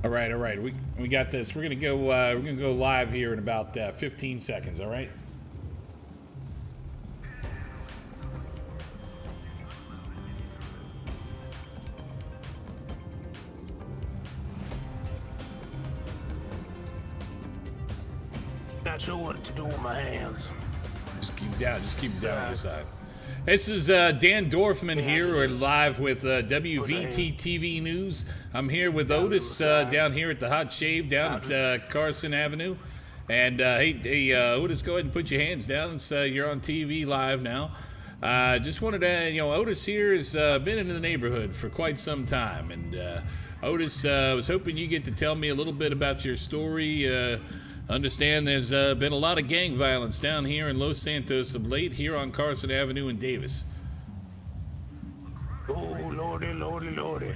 All right. We got this. We're gonna go. We're gonna go live here in about 15 seconds. All right. Not sure what to do with my hands. Just keep down. Just keep down on your side. This is Dan Dorfman here. We're live with WVT-TV News. I'm here with Otis down here at the Hot Shave down at Carson Avenue. And hey, Otis, go ahead and put your hands down. You're on TV live now. Just wanted to, Otis here has been in the neighborhood for quite some time. And Otis, was hoping you get to tell me a little bit about your story. Understand there's been a lot of gang violence down here in Los Santos of late, here on Carson Avenue in Davis. Oh, lordy.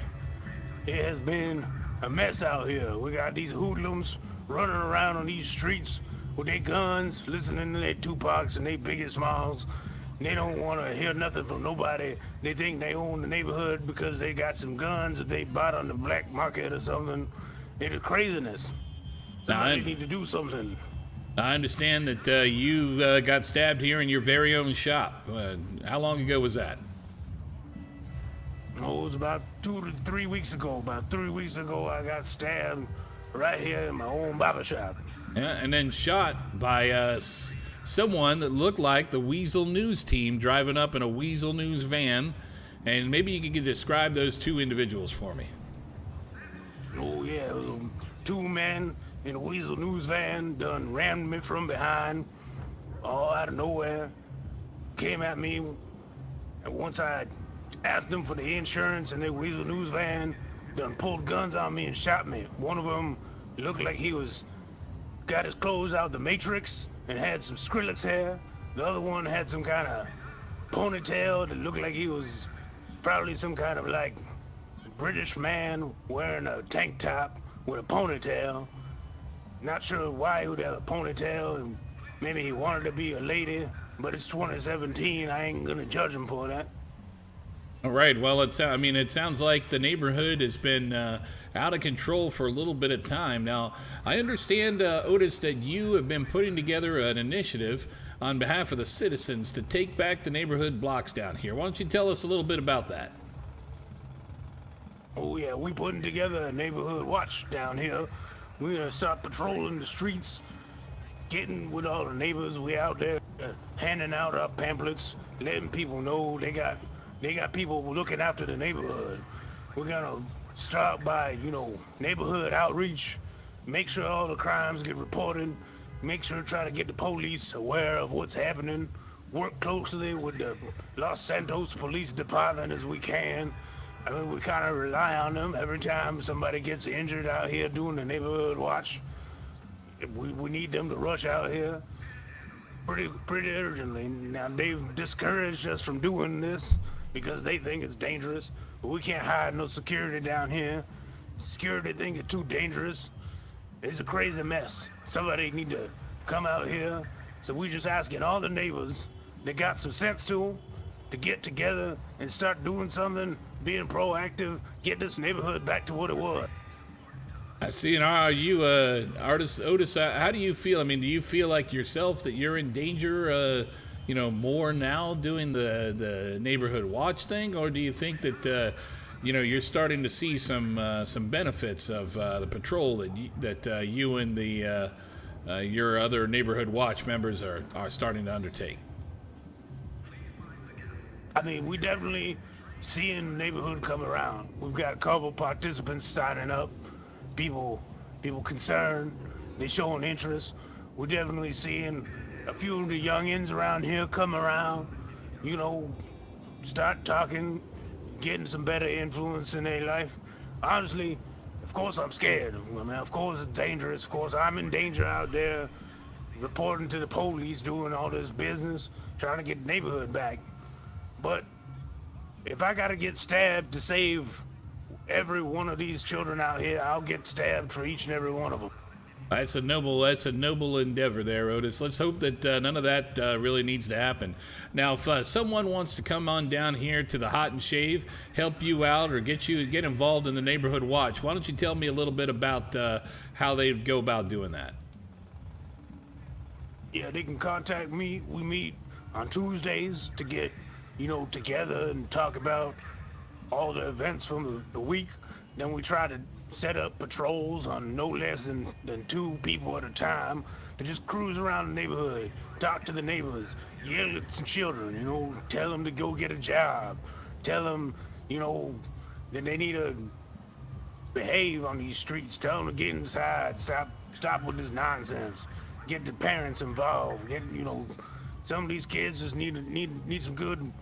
It has been a mess out here. We got these hoodlums running around on these streets with their guns, listening to their Tupacs and their Biggie Smalls. They don't want to hear nothing from nobody. They think they own the neighborhood because they got some guns that they bought on the black market or something. It's craziness. Somebody need to do something. I understand that you got stabbed here in your very own shop. How long ago was that? Oh, it was about 2 to 3 weeks ago. About 3 weeks ago, I got stabbed right here in my own barber shop. Yeah, and then shot by someone that looked like the Weasel News team driving up in a Weasel News van. And maybe you could describe those two individuals for me. Oh, yeah, it was 2 men in a Weasel News van, done rammed me from behind, all out of nowhere, came at me, and once I asked them for the insurance in their Weasel News van, done pulled guns on me and shot me. One of them looked like he got his clothes out of the Matrix and had some Skrillex hair. The other one had some kind of ponytail that looked like he was probably some kind of like British man wearing a tank top with a ponytail. Not sure why he would have a ponytail, and maybe he wanted to be a lady, but it's 2017. I ain't gonna judge him for that. All right. Well, it sounds like the neighborhood has been out of control for a little bit of time. Now, I understand, Otis, that you have been putting together an initiative on behalf of the citizens to take back the neighborhood blocks down here. Why don't you tell us a little bit about that? Oh yeah, we putting together a neighborhood watch down here. We're gonna start patrolling the streets, getting with all the neighbors. We out there handing out our pamphlets, letting people know they got people looking after the neighborhood. We're gonna start by, neighborhood outreach, make sure all the crimes get reported, make sure to try to get the police aware of what's happening, work closely with the Los Santos Police Department as we can. I mean, we kind of rely on them every time somebody gets injured out here doing the neighborhood watch. We need them to rush out here pretty urgently. Now, they've discouraged us from doing this because they think it's dangerous, but we can't hide no security down here. Security think it's too dangerous. It's a crazy mess. Somebody need to come out here. So we just asking all the neighbors that got some sense to them to get together and start doing something, being proactive, get this neighborhood back to what it was. I see. And are you, artist Otis? How do you feel? I mean, do you feel like yourself that you're in danger? More now doing the neighborhood watch thing, or do you think that you're starting to see some benefits of the patrol that you and your other neighborhood watch members are starting to undertake? I mean, we definitely seeing the neighborhood come around. We've got a couple participants signing up, people concerned, they showing interest. We're definitely seeing a few of the youngins around here come around, start talking, getting some better influence in their life. Honestly, of course I'm scared. I mean, of course it's dangerous. Of course I'm in danger out there reporting to the police, doing all this business, trying to get the neighborhood back. But if I gotta get stabbed to save every one of these children out here, I'll get stabbed for each and every one of them. That's a noble endeavor there, Otis. Let's hope that none of that really needs to happen. Now, if someone wants to come on down here to the Hot and Shave, help you out, or get involved in the neighborhood watch, why don't you tell me a little bit about how they go about doing that? Yeah, they can contact me. We meet on Tuesdays to get, together and talk about all the events from the week. Then we try to set up patrols on no less than 2 people at a time to just cruise around the neighborhood, talk to the neighbors, yell at some children, tell them to go get a job, tell them, that they need to behave on these streets, tell them to get inside, stop with this nonsense, get the parents involved, some of these kids just need some good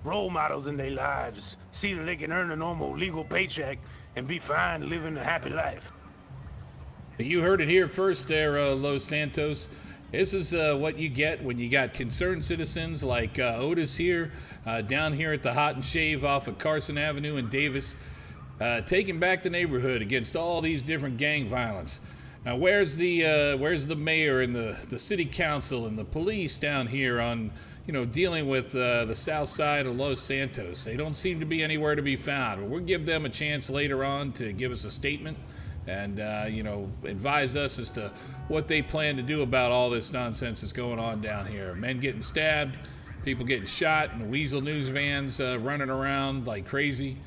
role models in their lives, see that they can earn a normal legal paycheck and be fine living a happy life. You heard it here first there, Los Santos. This is what you get when you got concerned citizens like Otis here, down here at the Hot and Shave off of Carson Avenue in Davis, taking back the neighborhood against all these different gang violence. Now, where's the mayor and the city council and the police down here on, dealing with the south side of Los Santos? They don't seem to be anywhere to be found. But we'll give them a chance later on to give us a statement and, advise us as to what they plan to do about all this nonsense that's going on down here. Men getting stabbed, people getting shot, and the Weasel News vans running around like crazy.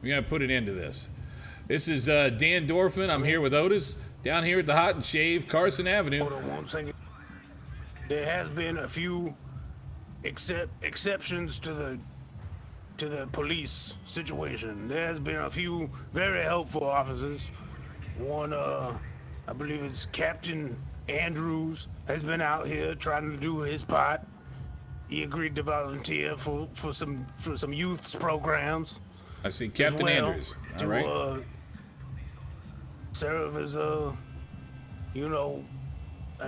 We got to put an end to this. This is Dan Dorfman. I'm here with Otis, down here at the Hot and Shave, Carson Avenue. Hold on 1 second. There has been a few exceptions to the police situation. There has been a few very helpful officers. One, I believe it's Captain Andrews, has been out here trying to do his part. He agreed to volunteer for some youth's programs. I see Captain Andrews. All right. Serve as a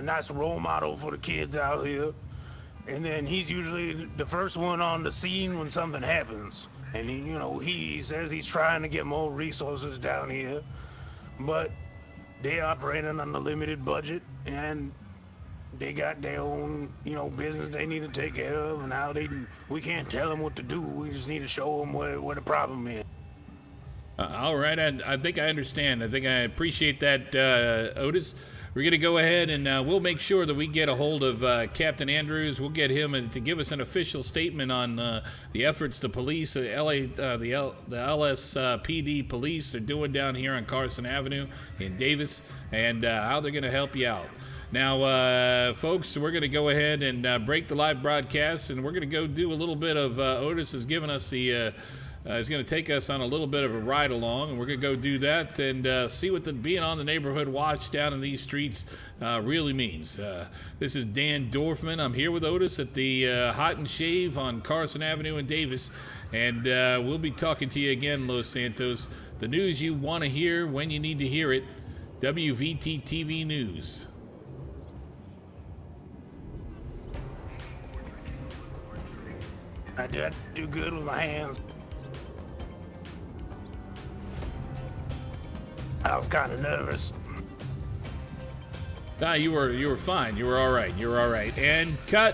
nice role model for the kids out here. And then he's usually the first one on the scene when something happens. And he says he's trying to get more resources down here, but they operating on a limited budget, and they got their own, business they need to take care of, and we can't tell them what to do. We just need to show them where the problem is. All right, I think I understand. I think I appreciate that, Otis. We're going to go ahead and we'll make sure that we get a hold of Captain Andrews. We'll get him to give us an official statement on the efforts the police, the LSPD police are doing down here on Carson Avenue in Davis, and how they're going to help you out. Now, folks, we're going to go ahead and break the live broadcast, and we're going to go do a little bit of Otis has given us the he's going to take us on a little bit of a ride along, and we're going to go do that and see what being on the neighborhood watch down in these streets really means. This is Dan Dorfman. I'm here with Otis at the Hot and Shave on Carson Avenue in Davis, and we'll be talking to you again, Los Santos. The news you want to hear when you need to hear it. WVT-TV News. I did do good with my hands. I was kind of nervous. You were fine. You were all right. And cut.